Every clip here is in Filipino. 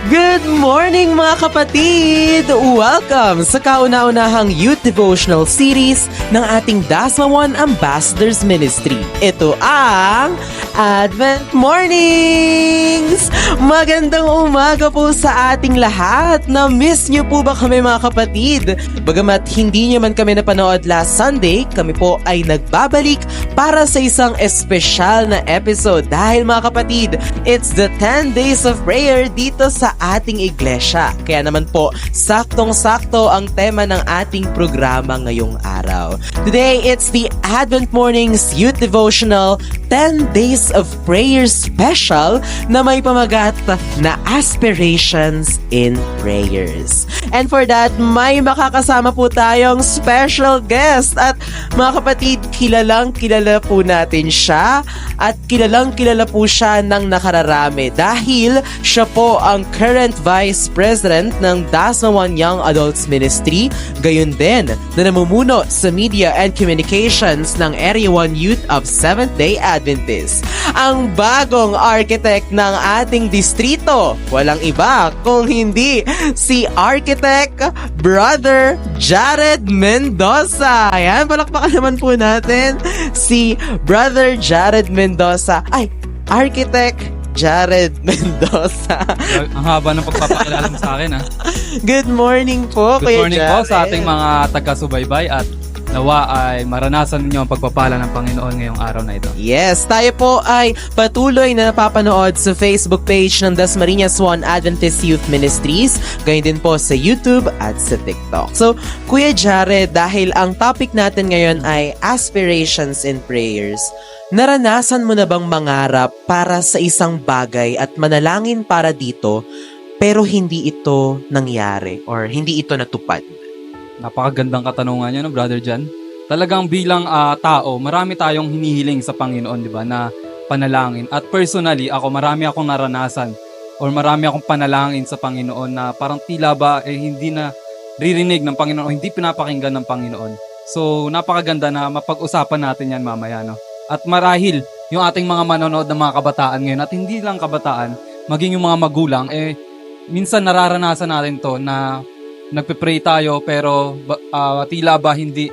Good morning mga kapatid! Welcome sa kauna-unahang youth devotional series ng ating Dasma One Ambassadors Ministry. Ito ang Advent Mornings! Magandang umaga po sa ating lahat! Na-miss niyo po ba kami mga kapatid? Bagamat hindi niyo man kami napanood last Sunday, kami po ay nagbabalik para sa isang espesyal na episode dahil mga kapatid, it's the 10 days of prayer dito sa ating iglesia. Kaya naman po, saktong-sakto ang tema ng ating programa ngayong araw. Today, it's the Advent Mornings Youth Devotional 10 Days of Prayer Special na may pamagat na Aspirations in Prayers. And for that, may makakasama po tayong special guest at mga kapatid, kilalang kilala po natin siya at kilalang kilala po siya ng nakararami dahil siya po ang current Vice President ng Dasma One Young Adults Ministry, gayon din na namumuno sa Media and Communications ng Area 1 Youth of Seventh-day Adventist. Ang bagong architect ng ating distrito, walang iba kung hindi si Architect Brother Jared Mendoza. Ayan, palakpakan naman po natin si Brother Jared Mendoza. Ay, Architect Jared Mendoza. Ang haba ng pagpapakilala mo sa akin, ha? Good morning po, Good Kuya morning Jared. po sa ating mga taga-subaybay at nawa ay maranasan ninyo ang pagpapala ng Panginoon ngayong araw na ito. Yes, tayo po ay patuloy na napapanood sa Facebook page ng Dasmariñas One Adventist Youth Ministries, gayon din po sa YouTube at sa TikTok. So, Kuya Jared, dahil ang topic natin ngayon ay Aspirations in Prayers, naranasan mo na bang mangarap para sa isang bagay at manalangin para dito, pero hindi ito nangyari or hindi ito natupad? Napakagandang katanungan niyo, no, Brother Jan? Talagang bilang tao, marami tayong hinihiling sa Panginoon, di ba, na panalangin. At personally, marami akong naranasan or marami akong panalangin sa Panginoon na parang tila ba hindi na ririnig ng Panginoon o hindi pinapakinggan ng Panginoon. So, napakaganda na mapag-usapan natin yan mamaya, no? At marahil, yung ating mga manonood ng mga kabataan ngayon, at hindi lang kabataan, maging yung mga magulang, minsan nararanasan natin to na nagpe-pray tayo pero tila ba hindi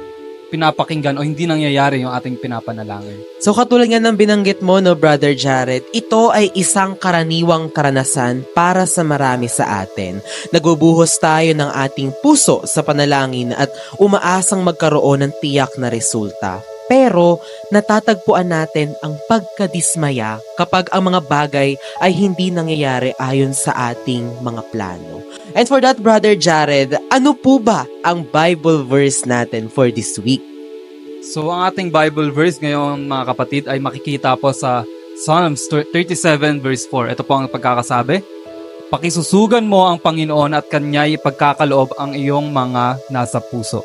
pinapakinggan o hindi nangyayari yung ating pinapanalangin. So katulad nga ng binanggit mo, no, Brother Jared, ito ay isang karaniwang karanasan para sa marami sa atin. Nagbubuhos tayo ng ating puso sa panalangin at umaasang magkaroon ng tiyak na resulta. Pero natatagpuan natin ang pagkadismaya kapag ang mga bagay ay hindi nangyayari ayon sa ating mga plano. And for that, Brother Jared, ano po ba ang Bible verse natin for this week? So ang ating Bible verse ngayon, mga kapatid, ay makikita po sa Psalms 37 verse 4. Ito po ang pagkakasabi: pakisusugan mo ang Panginoon at Kanya'y ipagkakaloob ang iyong mga nasa puso.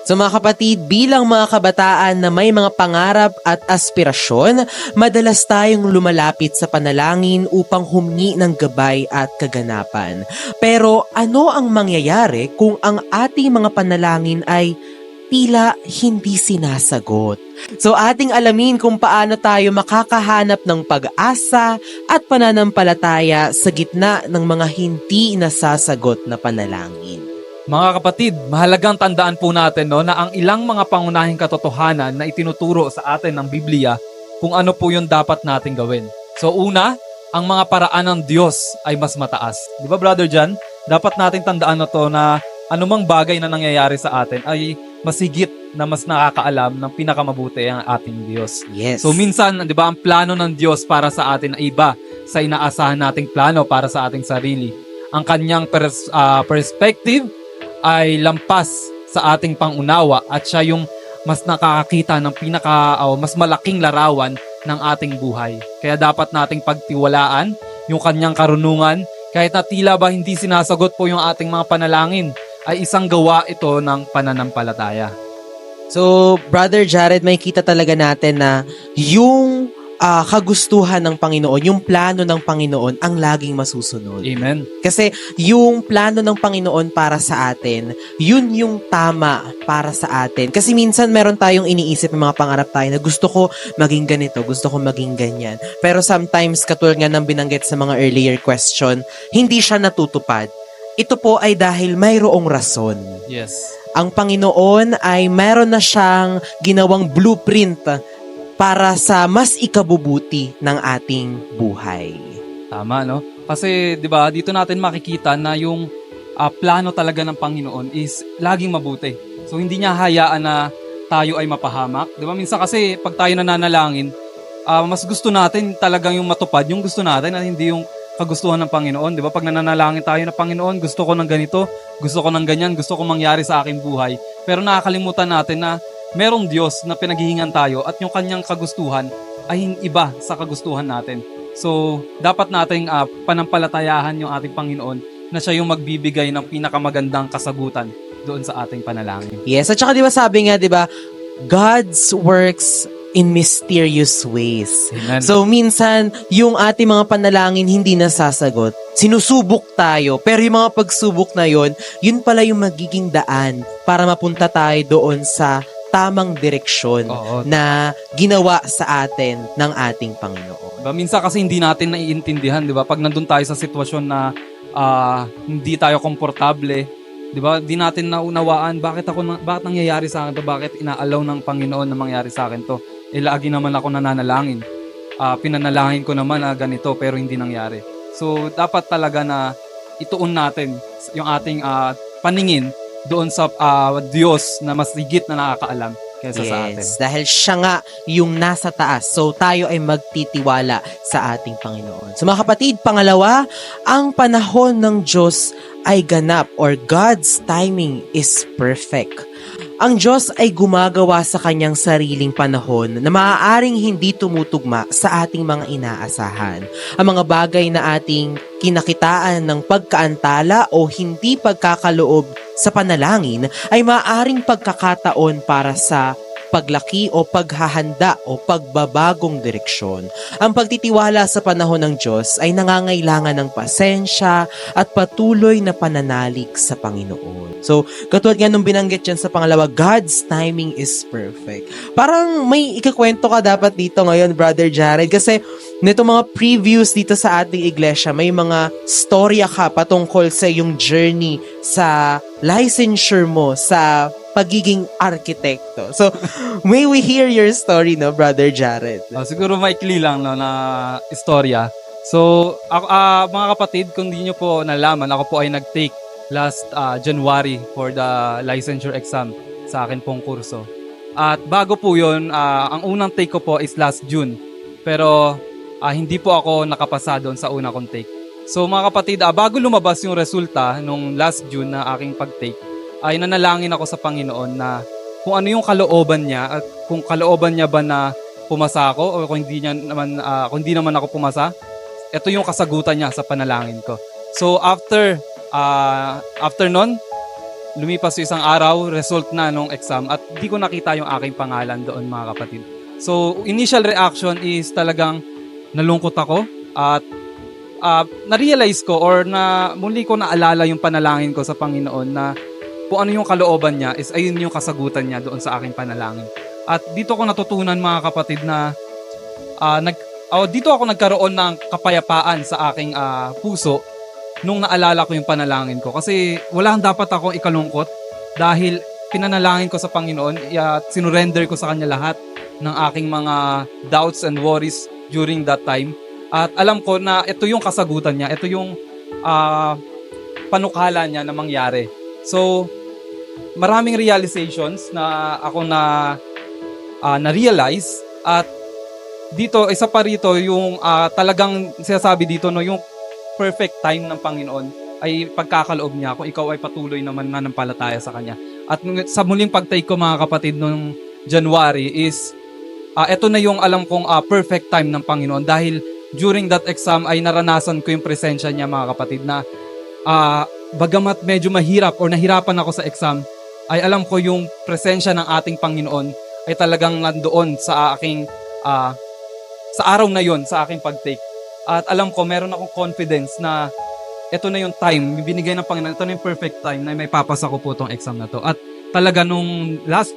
So mga kapatid, bilang mga kabataan na may mga pangarap at aspirasyon, madalas tayong lumalapit sa panalangin upang humingi ng gabay at kaganapan. Pero ano ang mangyayari kung ang ating mga panalangin ay tila hindi sinasagot? So ating alamin kung paano tayo makakahanap ng pag-asa at pananampalataya sa gitna ng mga hindi nasasagot na panalangin. Mga kapatid, mahalagang tandaan po natin, no, na ang ilang mga pangunahing katotohanan na itinuturo sa atin ng Biblia kung ano po yung dapat nating gawin. So una, ang mga paraan ng Diyos ay mas mataas. Di ba, Brother Jan? Dapat nating tandaan na to na anumang bagay na nangyayari sa atin ay mas higit na mas nakakaalam ng pinakamabuti ang ating Diyos. Yes. So minsan, di ba, ang plano ng Diyos para sa atin ay iba sa inaasahan nating plano para sa ating sarili. Ang kanyang perspective ay lampas sa ating pangunawa at siya yung mas nakakakita ng mas malaking larawan ng ating buhay. Kaya dapat nating pagtiwalaan yung kanyang karunungan kahit na tila ba hindi sinasagot po yung ating mga panalangin, ay isang gawa ito ng pananampalataya. So, Brother Jared, may kita talaga natin na yung kagustuhan ng Panginoon, yung plano ng Panginoon ang laging masusunod. Amen. Kasi yung plano ng Panginoon para sa atin, yun yung tama para sa atin. Kasi minsan meron tayong iniisip ng mga pangarap tayo na gusto ko maging ganito, gusto ko maging ganyan. Pero sometimes, katulad nga ng binanggit sa mga earlier question, hindi siya natutupad. Ito po ay dahil mayroong rason. Yes. Ang Panginoon ay meron na siyang ginawang blueprint para sa mas ikabubuti ng ating buhay. Tama, no? Kasi, di ba, dito natin makikita na yung plano talaga ng Panginoon is laging mabuti. So, hindi niya hayaan na tayo ay mapahamak. Di ba, minsan kasi, pag tayo nananalangin, mas gusto natin talagang yung matupad, yung gusto natin at hindi yung kagustuhan ng Panginoon. Di ba, pag nananalangin tayo na Panginoon, gusto ko ng ganito, gusto ko ng ganyan, gusto ko mangyari sa aking buhay. Pero nakakalimutan natin na merong Diyos na pinaghihingan tayo at yung kanyang kagustuhan ay iba sa kagustuhan natin. So, dapat nating panampalatayahan yung ating Panginoon na siya yung magbibigay ng pinakamagandang kasagutan doon sa ating panalangin. Yes, at saka di ba sabi nga, di ba, God's works in mysterious ways. Amen. So, minsan, yung ating mga panalangin hindi nasasagot. Sinusubok tayo, pero yung mga pagsubok na yon, yun pala yung magiging daan para mapunta tayo doon sa tamang direksyon Oo. na ginawa sa atin ng ating Panginoon. Diba? Minsan kasi hindi natin naiintindihan, di ba? Pag nandun tayo sa sitwasyon na hindi tayo komportable, di ba? Di natin naunawaan bakit nangyayari sa akin to, bakit inaalaw ng Panginoon na mangyari sa akin to. Lagi naman ako nananalangin. Pinanalangin ko naman na ganito pero hindi nangyari. So dapat talaga na ituon natin yung ating paningin doon sa Diyos na mas higit na nakakaalam kaysa sa atin. Yes, dahil siya nga yung nasa taas. So, tayo ay magtitiwala sa ating Panginoon. So, mga kapatid, pangalawa, ang panahon ng Diyos ay ganap or God's timing is perfect. Ang Diyos ay gumagawa sa kanyang sariling panahon na maaaring hindi tumutugma sa ating mga inaasahan. Ang mga bagay na ating kinakitaan ng pagkaantala o hindi pagkakaloob sa panalangin ay maaaring pagkakataon para sa paglaki o paghahanda o pagbabagong direksyon. Ang pagtitiwala sa panahon ng Diyos ay nangangailangan ng pasensya at patuloy na pananalig sa Panginoon. So, katulad nga nung binanggit dyan sa pangalawa, God's timing is perfect. Parang may ikakwento ka dapat dito ngayon, Brother Jared, kasi nito mga previews dito sa ating iglesia, may mga storya ka patungkol sa yung journey sa licensure mo sa pagiging arkitekto. So, may we hear your story, no, Brother Jared? Siguro maikli lang no, na istorya. So, ako, mga kapatid, kung di nyo po nalaman, ako po ay nag-take last January for the licensure exam sa akin pong kurso. At bago po yun, ang unang take ko po is last June. Pero hindi po ako nakapasa doon sa una kong take. So mga kapatid, bago lumabas yung resulta nung last June na aking pag-take, ay nanalangin ako sa Panginoon na kung ano yung kalooban niya at kung kalooban niya ba na pumasa ako o kung hindi naman ako pumasa, ito yung kasagutan niya sa panalangin ko. So after nun, lumipas yung isang araw, result na nung exam at di ko nakita yung aking pangalan doon, mga kapatid. So initial reaction is talagang nalungkot ako at na-realize ko or muli ko naalala yung panalangin ko sa Panginoon na kung ano yung kalooban niya is ayun yung kasagutan niya doon sa aking panalangin. At dito ko natutunan, mga kapatid, na dito ako nagkaroon ng kapayapaan sa aking puso nung naalala ko yung panalangin ko. Kasi walang dapat akong ikalungkot dahil pinanalangin ko sa Panginoon at sinurrender ko sa Kanya lahat ng aking mga doubts and worries during that time. At alam ko na ito yung kasagutan niya, ito yung panukala niya na mangyari. So, maraming realizations na ako na-realize at dito, isa pa rito yung talagang sinasabi dito, no, yung perfect time ng Panginoon ay pagkakaloob niya kung ikaw ay patuloy naman nanampalataya sa Kanya. At sa muling pag-take ko, mga kapatid, noong January is ito na yung alam kong perfect time ng Panginoon dahil during that exam ay naranasan ko yung presensya niya, mga kapatid, na bagamat medyo mahirap or nahirapan ako sa exam, ay alam ko yung presensya ng ating Panginoon ay talagang nandoon sa aking sa araw na yon sa aking pag-take. At alam ko, meron akong confidence na ito na yung time, binigay ng Panginoon, ito na yung perfect time na may papasa ko po itong exam na to. At talaga nung last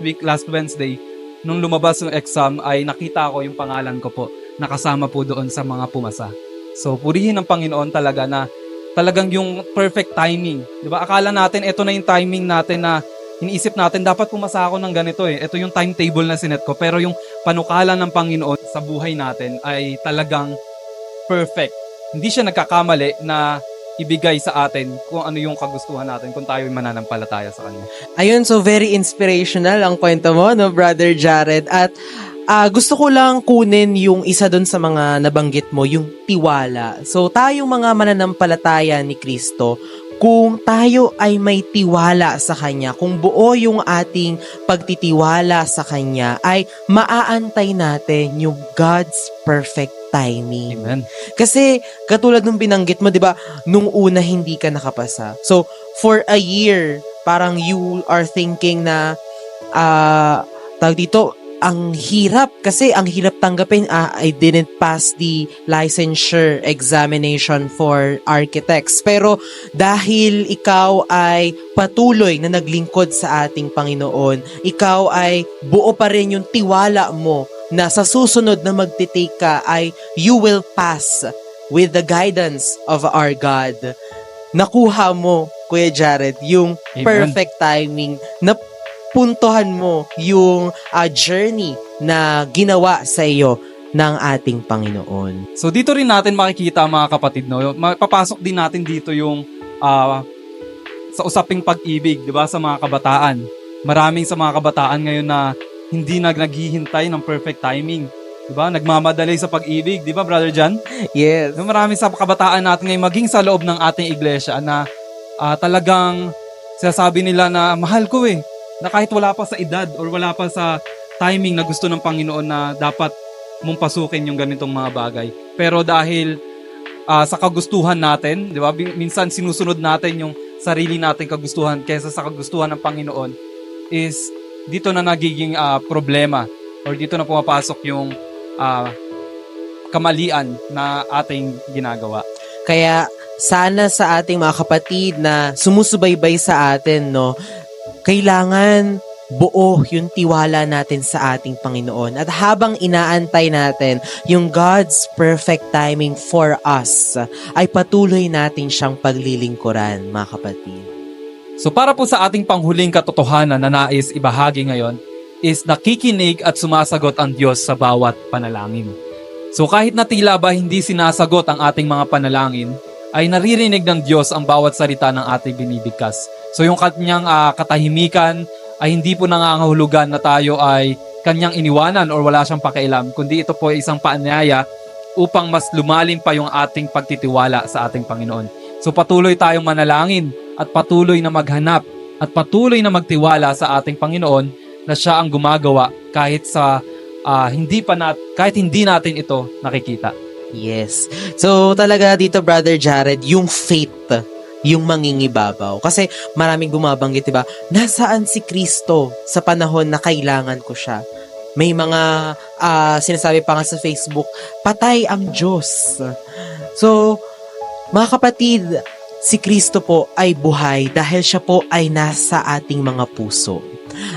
Wednesday, nung lumabas yung exam, ay nakita ko yung pangalan ko po, nakasama po doon sa mga pumasa. So, purihin ng Panginoon talaga na talagang yung perfect timing. Di ba? Akala natin, ito na yung timing natin na iniisip natin, dapat pumasa ako ng ganito eh. Ito yung timetable na sinet ko. Pero yung panukala ng Panginoon sa buhay natin ay talagang perfect. Hindi siya nagkakamali na ibigay sa atin kung ano yung kagustuhan natin kung tayo mananampalataya sa Kanya. Ayun, so very inspirational ang kwento mo, no, Brother Jared. At gusto ko lang kunin yung isa doon sa mga nabanggit mo, yung tiwala. So tayong mga mananampalataya ni Kristo, kung tayo ay may tiwala sa Kanya, kung buo yung ating pagtitiwala sa Kanya, ay maaantay natin yung God's perfect timing. Amen. Kasi katulad nung binanggit mo, 'di ba, nung una hindi ka nakapasa. So for a year, parang you are thinking na tawag dito, ang hirap kasi ang hirap tanggapin, I didn't pass the licensure examination for architects. Pero dahil ikaw ay patuloy na naglingkod sa ating Panginoon, ikaw ay buo pa rin yung tiwala mo na sa susunod na magtitake ka ay you will pass with the guidance of our God. Nakuha mo, Kuya Jared, yung Amen. perfect timing na puntohan mo yung journey na ginawa sa iyo ng ating Panginoon. So dito rin natin makikita mga kapatid, no? Papasok din natin dito yung sa usaping pag-ibig, 'di ba, sa mga kabataan. Maraming sa mga kabataan ngayon na hindi naghihintay ng perfect timing. 'Di ba? Nagmamadali sa pag-ibig, 'di ba, Brother Jan? Yes. No, marami sa kabataan natin ngayon maging sa loob ng ating iglesia na talagang sinasabi nila na mahal ko eh. Na kahit wala pa sa edad or wala pa sa timing na gusto ng Panginoon na dapat mong pasukin yung ganitong mga bagay. Pero dahil sa kagustuhan natin, di ba? Minsan sinusunod natin yung sarili nating kagustuhan kaysa sa kagustuhan ng Panginoon, is dito na nagiging problema or dito na pumapasok yung kamalian na ating ginagawa. Kaya sana sa ating mga kapatid na sumusubaybay sa atin, no, kailangan buo yung tiwala natin sa ating Panginoon. At habang inaantay natin yung God's perfect timing for us, ay patuloy natin siyang paglilingkuran, mga kapatid. So para po sa ating panghuling katotohanan na nais ibahagi ngayon is nakikinig at sumasagot ang Diyos sa bawat panalangin. So kahit na tila ba hindi sinasagot ang ating mga panalangin, ay naririnig ng Diyos ang bawat salita ng ating binibigkas. So yung kanyang katahimikan ay hindi po nangangahulugan na tayo ay kanyang iniwanan or wala siyang pakialam, kundi ito po ay isang paanyaya upang mas lumalim pa yung ating pagtitiwala sa ating Panginoon. So patuloy tayong manalangin at patuloy na maghanap at patuloy na magtiwala sa ating Panginoon na siya ang gumagawa kahit hindi natin ito nakikita. Yes. So talaga dito, Brother Jared, yung faith, yung mangingibabaw. Kasi maraming bumabanggit, diba? Nasaan si Kristo sa panahon na kailangan ko siya? May mga sinasabi pa nga sa Facebook, patay ang Diyos. So, mga kapatid, si Kristo po ay buhay dahil siya po ay nasa ating mga puso.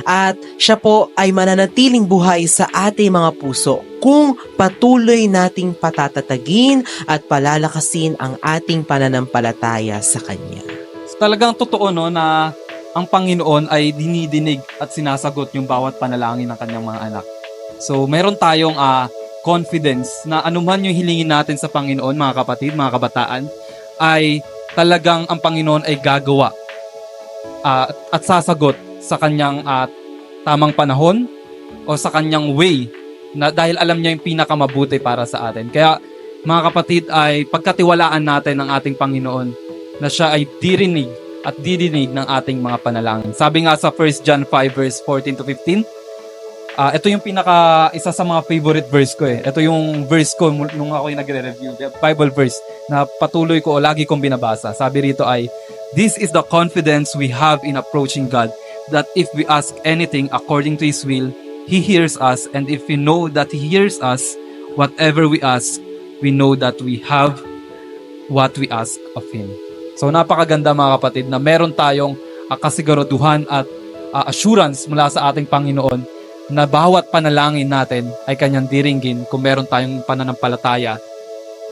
At siya po ay mananatiling buhay sa ating mga puso kung patuloy nating patatatagin at palalakasin ang ating pananampalataya sa Kanya. Talagang totoo, no, na ang Panginoon ay dinidinig at sinasagot yung bawat panalangin ng kanyang mga anak. So meron tayong confidence na anuman yung hilingin natin sa Panginoon, mga kapatid, mga kabataan, ay talagang ang Panginoon ay gagawa at sasagot sa kanyang tamang panahon o sa kanyang way, na dahil alam niya yung pinakamabuti para sa atin. Kaya mga kapatid, ay pagkatiwalaan natin ang ating Panginoon na siya ay dirinig at didinig ng ating mga panalangin. Sabi nga sa 1 John 5 verse 14 to 15, ito yung isa sa mga favorite verse ko eh. Ito yung verse ko nung ako yung nagre-review, Bible verse na patuloy ko o lagi kong binabasa. Sabi rito ay, "This is the confidence we have in approaching God, that if we ask anything according to His will, He hears us, and if we know that He hears us, whatever we ask, we know that we have what we ask of Him. So napakaganda mga kapatid na meron tayong kasiguraduhan at assurance mula sa ating Panginoon na bawat panalangin natin ay Kanyang diringgin kung meron tayong pananampalataya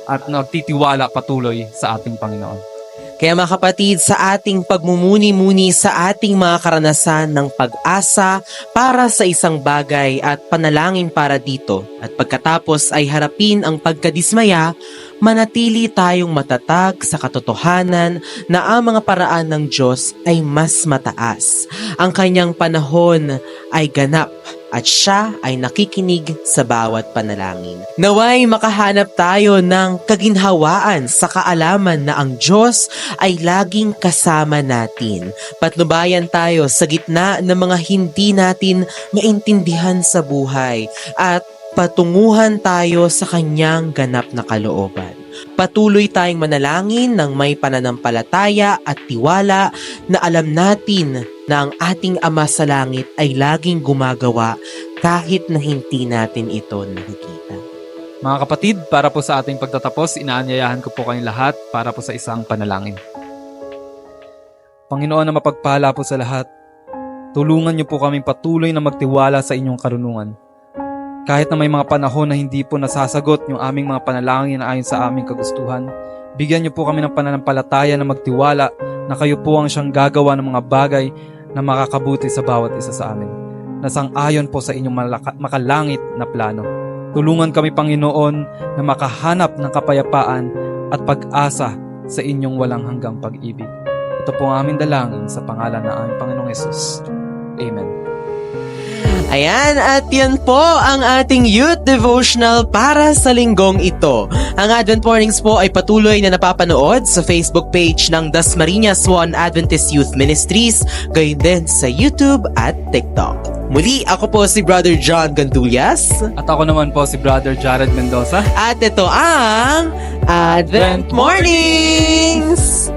at nagtitiwala patuloy sa ating Panginoon. Kaya mga kapatid, sa ating pagmumuni-muni sa ating mga karanasan ng pag-asa para sa isang bagay at panalangin para dito, at pagkatapos ay harapin ang pagkadismaya, manatili tayong matatag sa katotohanan na ang mga paraan ng Diyos ay mas mataas. Ang Kanyang panahon ay ganap at siya ay nakikinig sa bawat panalangin. Naway makahanap tayo ng kaginhawaan sa kaalaman na ang Diyos ay laging kasama natin. Patnubayan tayo sa gitna ng mga hindi natin maintindihan sa buhay at patunguhan tayo sa Kanyang ganap na kalooban. Patuloy tayong manalangin ng may pananampalataya at tiwala na alam natin na ang ating Ama sa Langit ay laging gumagawa kahit na hindi natin ito nakikita. Mga kapatid, para po sa ating pagtatapos, inaanyayahan ko po kayong lahat para po sa isang panalangin. Panginoon na mapagpala po sa lahat, tulungan niyo po kaming patuloy na magtiwala sa inyong karunungan. Kahit na may mga panahon na hindi po nasasagot yung aming mga panalangin ayon sa aming kagustuhan, bigyan niyo po kami ng pananampalataya na magtiwala na kayo po ang siyang gagawa ng mga bagay na makakabuti sa bawat isa sa amin, na sang-ayon po sa inyong makalangit na plano. Tulungan kami, Panginoon, na makahanap ng kapayapaan at pag-asa sa inyong walang hanggang pag-ibig. Ito po ang aming dalangin sa pangalan ng aming Panginoong Yesus. Amen. Ayan, at yan po ang ating youth devotional para sa linggong ito. Ang Advent Mornings po ay patuloy na napapanood sa Facebook page ng Dasmariñas One Adventist Youth Ministries, gayon din sa YouTube at TikTok. Muli, ako po si Brother John Gandulias. At ako naman po si Brother Jared Mendoza. At ito ang Advent Mornings!